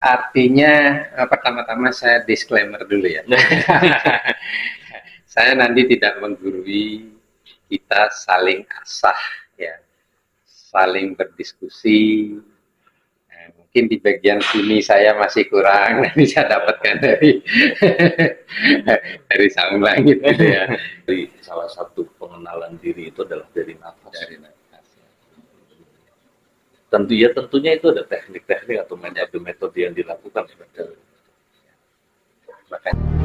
Artinya pertama-tama saya disclaimer dulu ya. Saya nanti tidak menggurui, kita saling asah ya, saling berdiskusi. Mungkin di bagian sini saya masih kurang, nanti saya dapatkan dari dari Sang Langit gitu ya. Dari salah satu pengenalan diri itu adalah dari nafas. Tentunya itu ada teknik-teknik atau metode-metode yang dilakukan sebenarnya. Makanya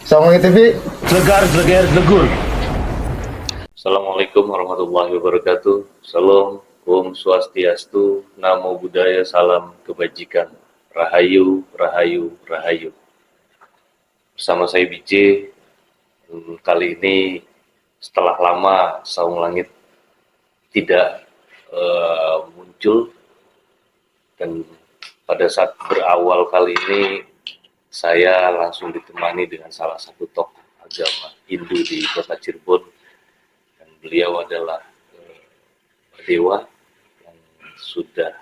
Assalamualaikum TV. Slegar, slegur. Assalamualaikum warahmatullahi wabarakatuh. Salam, Om Swastiastu, Namo Buddhaya, salam kebajikan. Rahayu, rahayu, rahayu. Bersama saya BJ, kali ini setelah lama Saung Langit tidak muncul, dan pada saat berawal kali ini saya langsung ditemani dengan salah satu tokoh agama Hindu di kota Cirebon, dan beliau adalah Pak Dewa yang sudah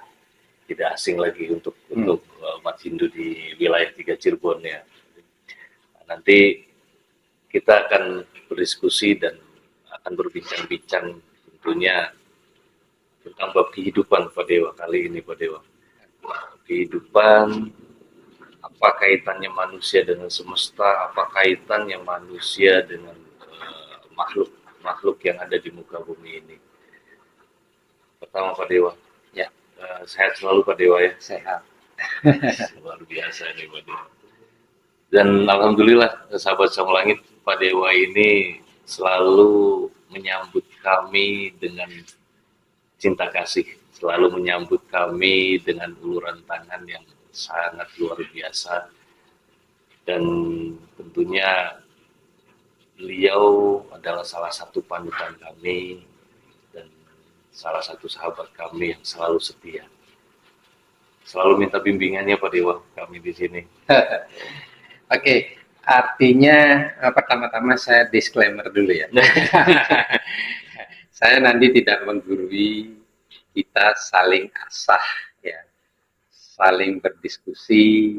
tidak asing lagi untuk umat Hindu di wilayah 3 Cirebon ya. Nanti kita akan berdiskusi dan akan berbincang-bincang tentunya tentang bab kehidupan Pak Dewa kali ini. Pak Dewa, kehidupan, apa kaitannya manusia dengan semesta, apa kaitannya manusia dengan makhluk yang ada di muka bumi ini. Pertama Pak Dewa, ya, sehat selalu Pak Dewa ya. sehat. Luar biasa nih Pak Dewa. Dan alhamdulillah sahabat Sang Langit, Pak Dewa ini selalu menyambut kami dengan cinta kasih, selalu menyambut kami dengan uluran tangan yang sangat luar biasa. Dan tentunya beliau adalah salah satu panutan kami dan salah satu sahabat kami yang selalu setia. Selalu minta bimbingannya Pak Dewa kami di sini. Oke, artinya pertama-tama saya disclaimer dulu ya. Saya nanti tidak menggurui, kita saling asah ya, saling berdiskusi.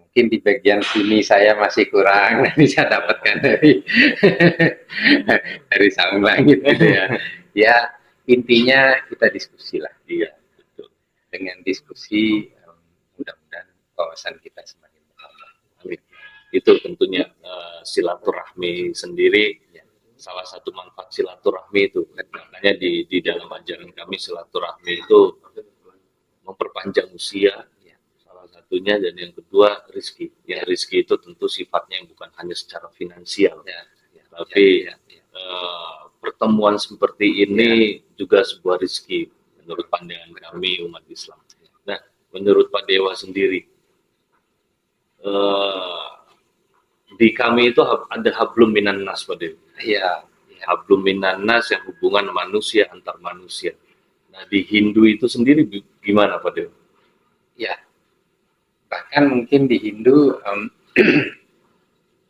Mungkin di bagian sini saya masih kurang, nanti saya dapatkan dari dari Sang Langit gitu ya. Ya, intinya kita diskusi lah. Iya, betul. Dengan diskusi mudah-mudahan wawasan kita semakin bertambah. Amin. Itu tentunya silaturahmi sendiri, ya, salah satu manfaat silaturahmi itu. Makanya di dalam ajaran kami silaturahmi itu memperpanjang usia, ya, salah satunya, dan yang kedua rezeki. Yang rezeki itu tentu sifatnya yang bukan hanya secara finansial, ya, tapi pertemuan seperti ini juga sebuah rezeki menurut pandangan kami umat Islam. Nah, menurut Pak Dewa sendiri, di kami itu ada hablum minan nas Pak Dewa. Iya, hablum minan nas yang hubungan manusia antar manusia. Nah, di Hindu itu sendiri gimana Pak Dewa? ya. Bahkan mungkin di Hindu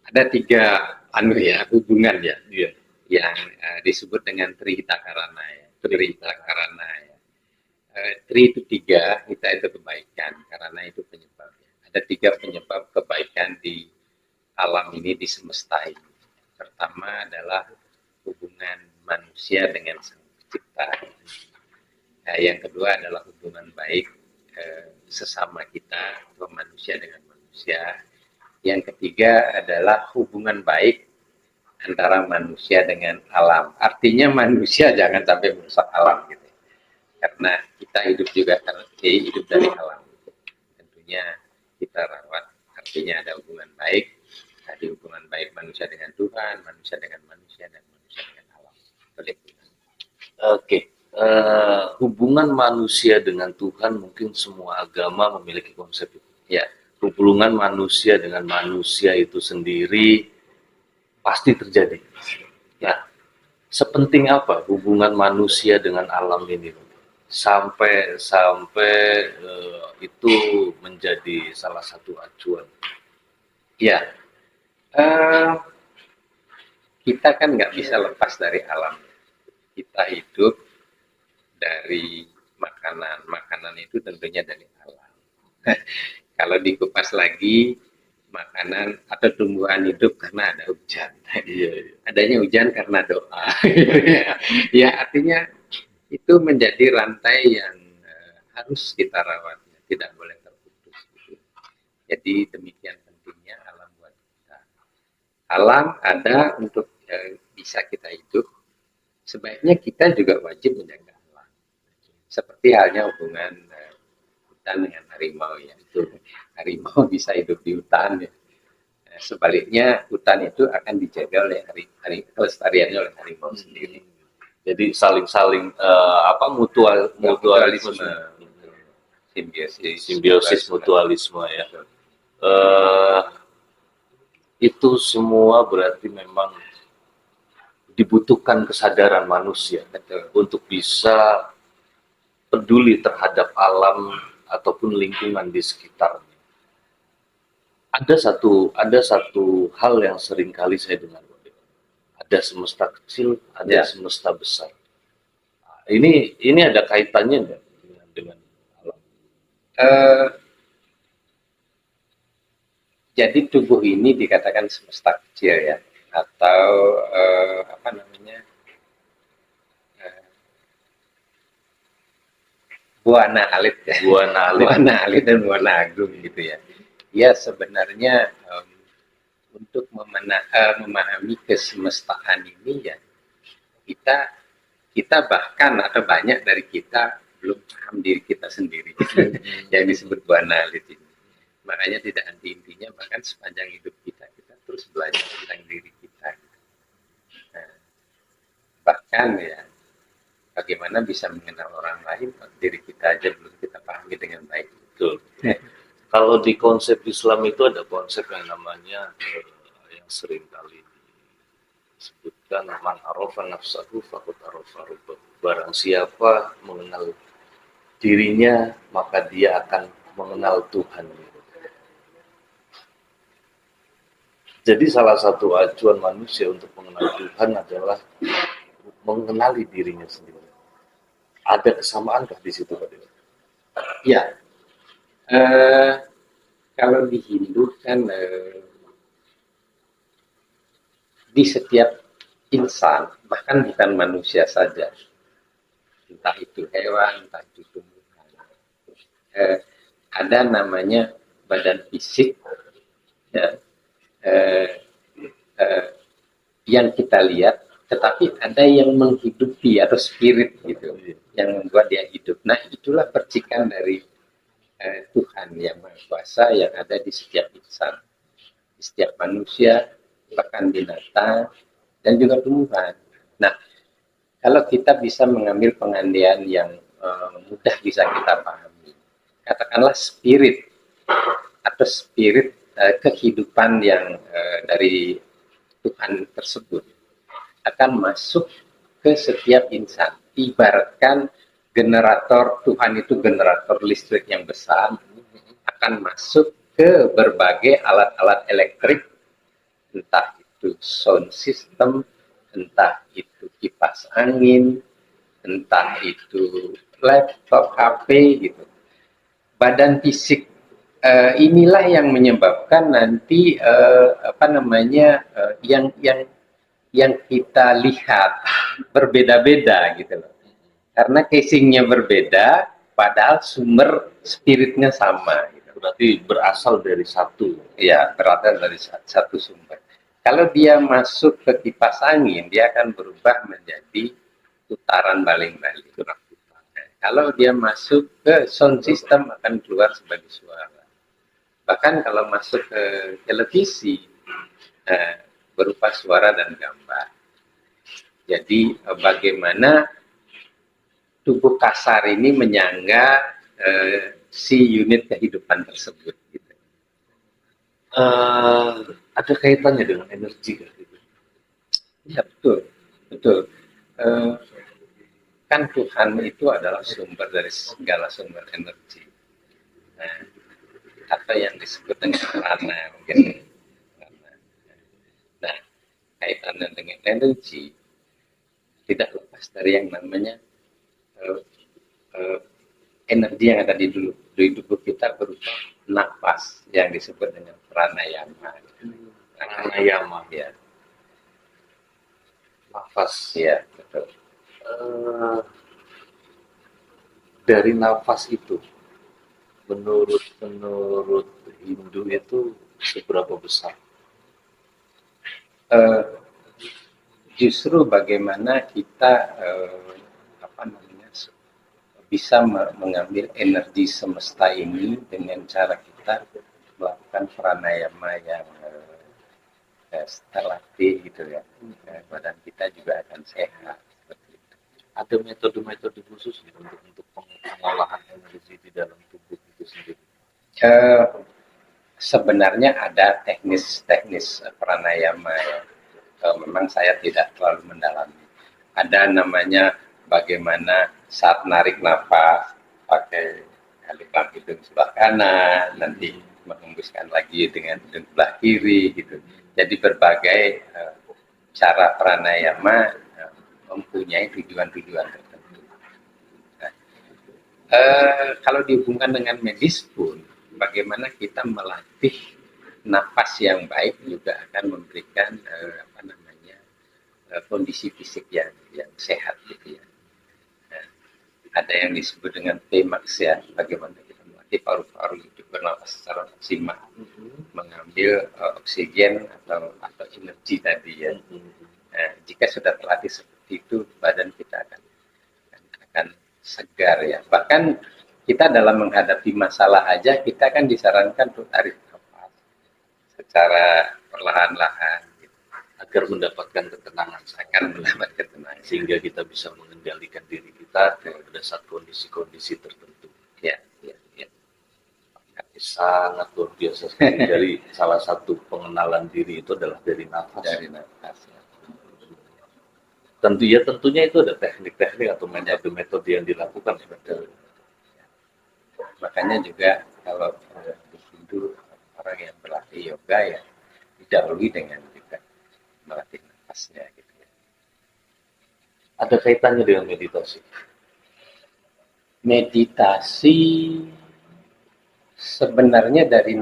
ada 3 hubungan ya, Iya. yang disebut dengan Trihitakarana ya. Trihitakarana ya. Tri itu 3, hita itu kebaikan, karena itu penyebab. Ada 3 penyebab kebaikan di alam ini, di semesta ini. Pertama adalah hubungan manusia dengan Sang Pencipta. Yang kedua adalah hubungan baik sesama kita, manusia dengan manusia. Yang ketiga adalah hubungan baik antara manusia dengan alam. Artinya manusia jangan sampai merusak alam gitu. Karena kita hidup juga hidup dari alam. Tentunya kita rawat. Artinya ada hubungan baik. Tadi hubungan baik manusia dengan Tuhan, manusia dengan manusia, dan manusia dengan alam. Oke. Hubungan manusia dengan Tuhan, mungkin semua agama memiliki konsep itu. Ya, hubungan manusia dengan manusia itu sendiri pasti terjadi. Nah, sepenting apa hubungan manusia dengan alam ini sampai itu menjadi salah satu acuan. Ya, eh, kita kan nggak bisa lepas dari alam. Kita hidup dari makanan. Makanan itu tentunya dari alam. Kalau dikupas lagi, makanan atau tumbuhan hidup karena ada hujan. Iya. Adanya hujan karena doa. Ya, artinya itu menjadi rantai yang harus kita rawat, tidak boleh terputus. Gitu. Jadi demikian pentingnya alam buat kita. Alam ada untuk bisa kita hidup. Sebaiknya kita juga wajib menjaga alam. Seperti halnya hubungan hutan dengan harimau ya. Itu harimau bisa hidup di hutan ya. Sebaliknya hutan itu akan dijaga oleh kelestariannya oleh harimau sendiri. Jadi saling mutualisme, simbiosis mutualisme ya. Itu semua berarti memang dibutuhkan kesadaran manusia. Betul. Untuk bisa peduli terhadap alam ataupun lingkungan di sekitarnya. Ada satu hal yang sering kali saya dengar. Ada semesta kecil, ada semesta besar. Ini ada kaitannya enggak dengan alam? Jadi tubuh ini dikatakan semesta kecil ya, atau buana alit ya. Buana alit dan buana agung gitu ya. Ya sebenarnya untuk memahami kesemestaan ini ya kita bahkan atau banyak dari kita belum paham diri kita sendiri yang disebut buana alit ini. Makanya tidak henti-hentinya, bahkan sepanjang hidup kita terus belajar tentang diri kita. Nah, bahkan ya bagaimana bisa mengenal orang lain, diri kita aja belum kita pahami dengan baik. Betul. Kalau di konsep Islam itu ada konsep yang namanya yang sering kali disebutkan man arafa nafsahu faqad arafa rabbahu. Barang siapa mengenal dirinya, maka dia akan mengenal Tuhan. Jadi salah satu acuan manusia untuk mengenal Tuhan adalah mengenali dirinya sendiri. Ada kesamankah di situ, Pak Dewa? Ya, kalau di Hindu kan di setiap insan, bahkan bukan manusia saja, entah itu hewan, entah itu tumbuhan, ada namanya badan fisik ya, yang kita lihat, tetapi ada yang menghidupi atau spirit gitu, yang membuat dia hidup. Nah, itulah percikan dari Tuhan yang Maha Kuasa yang ada di setiap insan, di setiap manusia, bahkan binatang dan juga tumbuhan. Nah, kalau kita bisa mengambil pengandian yang mudah bisa kita pahami, katakanlah spirit atau spirit kehidupan yang dari Tuhan tersebut akan masuk ke setiap insan. Ibaratkan generator, Tuhan itu generator listrik yang besar, akan masuk ke berbagai alat-alat elektrik, entah itu sound system, entah itu kipas angin, entah itu laptop, HP gitu. Badan fisik inilah yang menyebabkan nanti yang kita lihat berbeda-beda gitu loh. Karena casingnya berbeda, padahal sumber spiritnya sama. Gitu. Berarti berasal dari satu. Ya, berasal dari satu sumber. Kalau dia masuk ke kipas angin, dia akan berubah menjadi putaran baling-baling. Nah, kalau dia masuk ke sound system akan keluar sebagai suara. Bahkan kalau masuk ke televisi, berupa suara dan gambar. Jadi bagaimana tubuh kasar ini menyangga si unit kehidupan tersebut. Gitu. Ada kaitannya dengan energi kan? Ya betul, betul. Tuhan itu adalah sumber dari segala sumber energi. Nah, atau yang disebut dengan prana mungkin. Nah, kaitannya dengan energi tidak lepas dari yang namanya eh, eh, energi yang ada di tubuh kita berupa nafas yang disebut dengan pranayama. Pranayama, Ya, nafas. ya betul. Dari nafas itu, menurut Hindu itu seberapa besar? Eh, Justru bagaimana kita apa namanya bisa mengambil energi semesta ini dengan cara kita melakukan pranayama yang terlatih gitu ya. Badan kita juga akan sehat seperti itu. Ada metode-metode khusus gitu untuk pengolahan energi di dalam tubuh itu sendiri? Sebenarnya ada teknis-teknis pranayama yang memang saya tidak terlalu mendalami. Ada namanya bagaimana saat narik nafas pakai lubang hidung sebelah kanan, nanti menghembuskan lagi dengan hidung sebelah kiri gitu. Jadi berbagai cara pranayama mempunyai tujuan-tujuan tertentu. Nah, kalau dihubungkan dengan medis pun, bagaimana kita melatih napas yang baik juga akan memberikan apa namanya kondisi fisik yang sehat gitu ya. Nah, ada yang disebut dengan T-max ya, bagaimana kita melatih paru-paru itu bernapas secara maksimal, mengambil oksigen atau energi tadi ya. Nah, jika sudah terlatih seperti itu, badan kita akan segar ya. Bahkan kita dalam menghadapi masalah aja, kita kan disarankan untuk tarik nafas secara perlahan-lahan gitu, Agar mendapatkan ketenangan, akan mendapat ketenangan. sehingga kita bisa mengendalikan diri kita pada saat kondisi-kondisi tertentu. Ya, ya, ya. Sangat luar biasa sekali. Dari salah satu pengenalan diri itu adalah dari nafas. Dari nafas. Ya. Tentunya itu ada teknik-teknik atau metode-metode yang dilakukan seperti Makanya juga kalau di Hindu orang yang berlatih yoga ya didahului dengan juga melatih nafasnya gitu ya. ada kaitannya dengan meditasi. Meditasi sebenarnya dari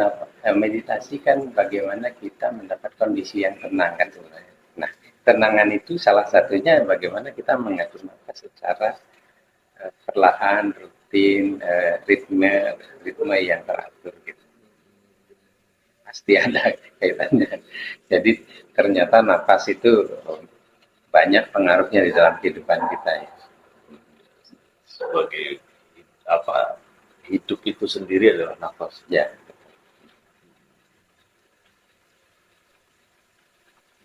meditasi kan bagaimana kita mendapat kondisi yang tenang kan sebenarnya. Nah, tenangan itu salah satunya bagaimana kita mengatur nafas secara perlahan, rutin, ritme yang teratur gitu. Pasti ada kaitannya. Jadi ternyata nafas itu banyak pengaruhnya di dalam kehidupan kita ya. Sebagai apa, hidup itu sendiri adalah nafas. Ya.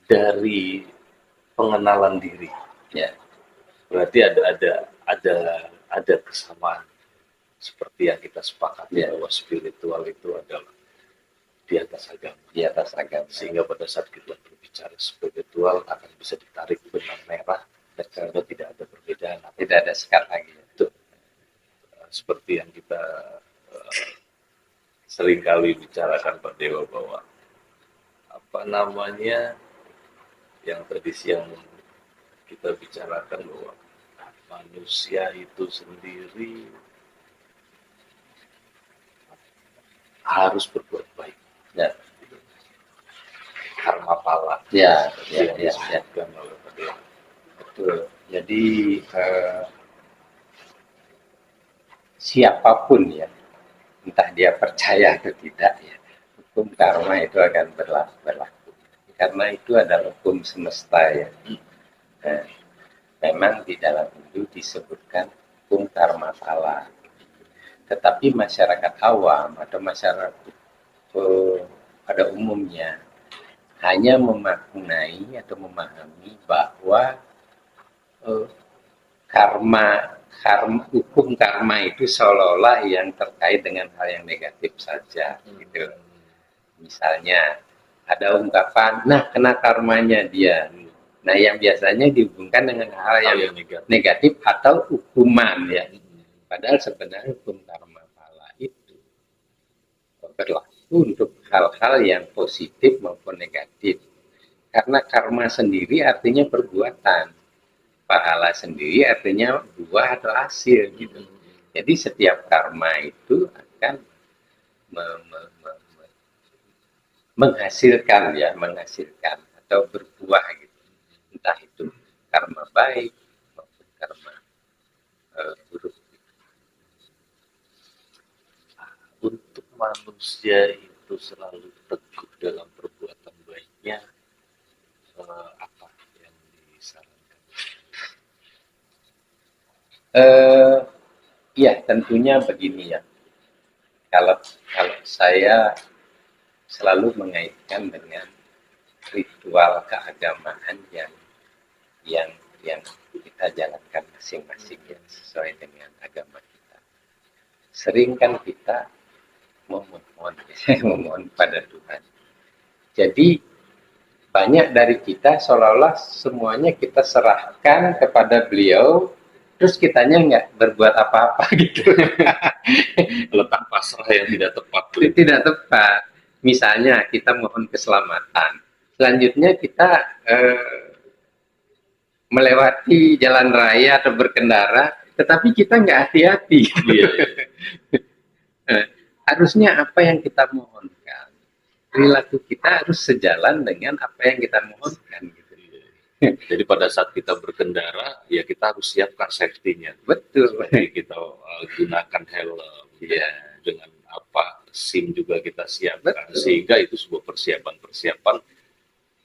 Dari pengenalan diri, Ya. berarti ada kesamaan seperti yang kita sepakati Ya. bahwa spiritual itu adalah di atas agama. Di atas agama. Sehingga pada saat kita berbicara spiritual akan bisa ditarik benang merah dan sehingga tidak ada perbedaan. Tidak ada sekat lagi. Itu seperti yang kita seringkali bicarakan Pak Dewa bahwa apa namanya yang tadi siang kita bicarakan bahwa manusia itu sendiri harus berbuat baik. Ya. Karma pala. Ya, yang ya. disebutkan oleh Pak Dewa. Betul. Jadi siapapun ya, entah dia percaya atau tidak ya, hukum karma itu akan berlaku. Karena itu adalah hukum semesta ya. Nah, memang di dalam Hindu disebutkan hukum karma pala. Tetapi masyarakat awam atau masyarakat pada umumnya hanya memaknai atau memahami bahwa hukum karma itu seolah-olah yang terkait dengan hal yang negatif saja gitu. Misalnya ada ungkapan, nah kena karmanya dia. Nah, yang biasanya dihubungkan dengan hal Hal yang yang negatif. negatif atau hukuman ya. Padahal sebenarnya hukum karma pala itu berlaku untuk hal-hal yang positif maupun negatif. Karena karma sendiri artinya perbuatan, pahala sendiri artinya buah atau hasil gitu. Jadi setiap karma itu akan menghasilkan ya, menghasilkan atau berbuah gitu. Entah itu karma baik maupun karma buruk. Untuk manusia itu selalu teguh dalam perbuatan baiknya, apa yang disarankan? Ya tentunya begini ya. Kalau kalau saya selalu mengaitkan dengan ritual keagamaan yang yang kita jalankan masing-masing ya, sesuai dengan agama kita. Sering kan kita memohon memohon pada Tuhan. Jadi banyak dari kita seolah-olah semuanya kita serahkan kepada beliau, terus kitanya nggak berbuat apa-apa gitu. Letak pasrah yang tidak tepat. Tidak tepat. Misalnya kita mohon keselamatan, selanjutnya kita melewati jalan raya atau berkendara, tetapi kita nggak hati-hati. Iya. Harusnya apa yang kita mohonkan, perilaku kita harus sejalan dengan apa yang kita mohonkan. Gitu. Jadi pada saat kita berkendara, ya kita harus siapkan safety-nya. Betul. Seperti kita gunakan helm, Ya. dengan apa SIM juga kita siapkan. Betul. Sehingga itu sebuah persiapan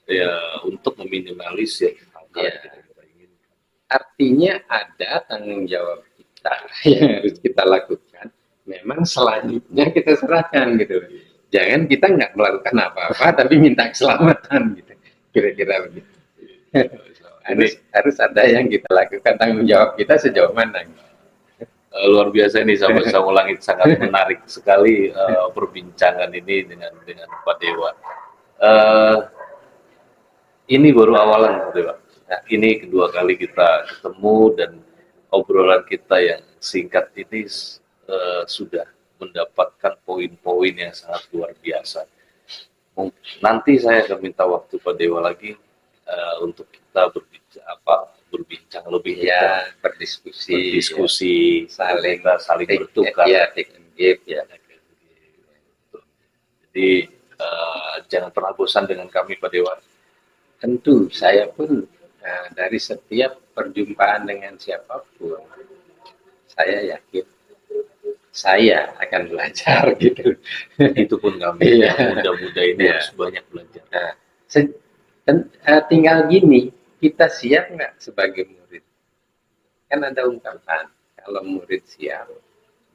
ya untuk meminimalisir hal-hal Ya. yang kita inginkan. Artinya ada tanggung jawab kita yang harus kita lakukan. Memang selanjutnya kita serahkan gitu. Jangan kita nggak melakukan apa-apa tapi minta keselamatan gitu. Kira-kira begitu. harus ada yang kita lakukan, tanggung jawab kita sejauh mana. Luar biasa ini sama-sama langit, sangat menarik sekali perbincangan ini dengan Pak Dewa. Ini baru awalan Pak Dewa. Nah, ini kedua kali kita ketemu dan obrolan kita yang singkat ini sudah mendapatkan poin-poin yang sangat luar biasa. Nanti saya akan minta waktu Pak Dewa lagi untuk kita berbincang lebih ya, berdiskusi ya. saling bertukar ya, take and give ya. Jadi jangan pernah bosan dengan kami Pak Dewa. Tentu saya pun dari setiap perjumpaan dengan siapapun saya yakin saya akan belajar gitu. Itu pun kami ya. yang muda-muda ini ya. harus banyak belajar. Nah, tinggal gini, kita siap nggak sebagai murid? Kan ada ungkapan, kalau murid siap,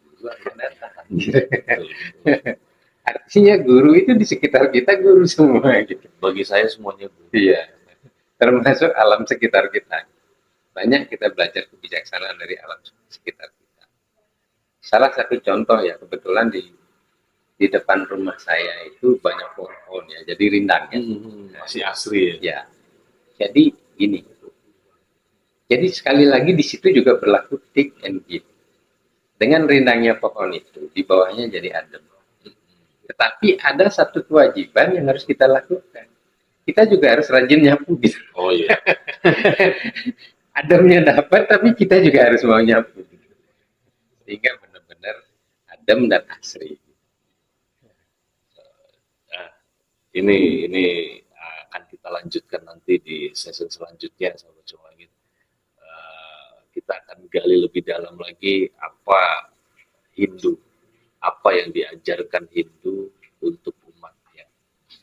guru akan datang. Artinya guru itu di sekitar kita guru semua gitu. Bagi saya semuanya guru. Iya, termasuk alam sekitar kita. Banyak kita belajar kebijaksanaan dari alam sekitar kita. Salah satu contoh ya, kebetulan di depan rumah saya itu banyak pohon ya, jadi rindangnya. Masih asri ya. Jadi gini, jadi sekali lagi di situ juga berlaku take and give. Dengan rindangnya pohon itu, di bawahnya jadi adem. Tetapi ada satu kewajiban yang harus kita lakukan. Kita juga harus rajin nyapu gitu. Oh iya. Ademnya dapat, tapi kita juga harus mau nyapu. Gitu. Sehingga benar-benar adem dan asri. Ini akan kita lanjutkan nanti di sesi selanjutnya, sahabat Langit. Kita akan gali lebih dalam lagi apa Hindu, apa yang diajarkan Hindu untuk umatnya,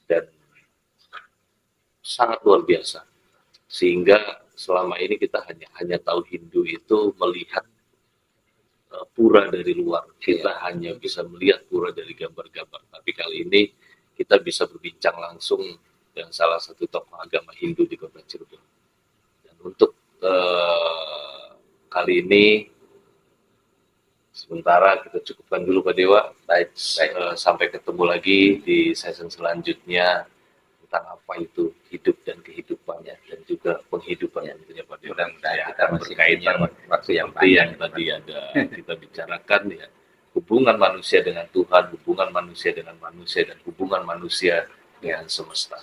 dan sangat luar biasa. Sehingga selama ini kita hanya tahu Hindu itu melihat pura dari luar, kita hanya bisa melihat pura dari gambar-gambar. Tapi kali ini kita bisa berbincang langsung dengan salah satu tokoh agama Hindu di Kota Cirebon. Dan untuk kali ini sementara kita cukupkan dulu Pak Dewa. Baik. Sampai ketemu lagi di season selanjutnya. tentang apa itu hidup dan kehidupannya dan juga penghidupan tentunya Pak Dewa. Mudah-mudahan Ya, kita akan masih berkaitan punya waktu yang seperti yang panjang. tadi ada kita bicarakan ya, hubungan manusia dengan Tuhan, hubungan manusia dengan manusia, dan hubungan manusia dengan semesta.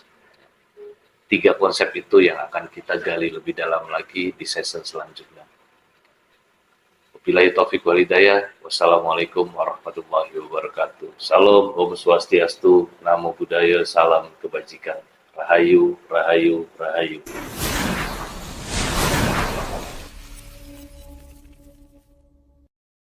3 konsep itu yang akan kita gali lebih dalam lagi di season selanjutnya. Wabillahi taufiq wal hidayah. Wassalamualaikum warahmatullahi wabarakatuh. Salam, Om Swastiastu, Namo Buddhaya, salam kebajikan. Rahayu, rahayu, rahayu.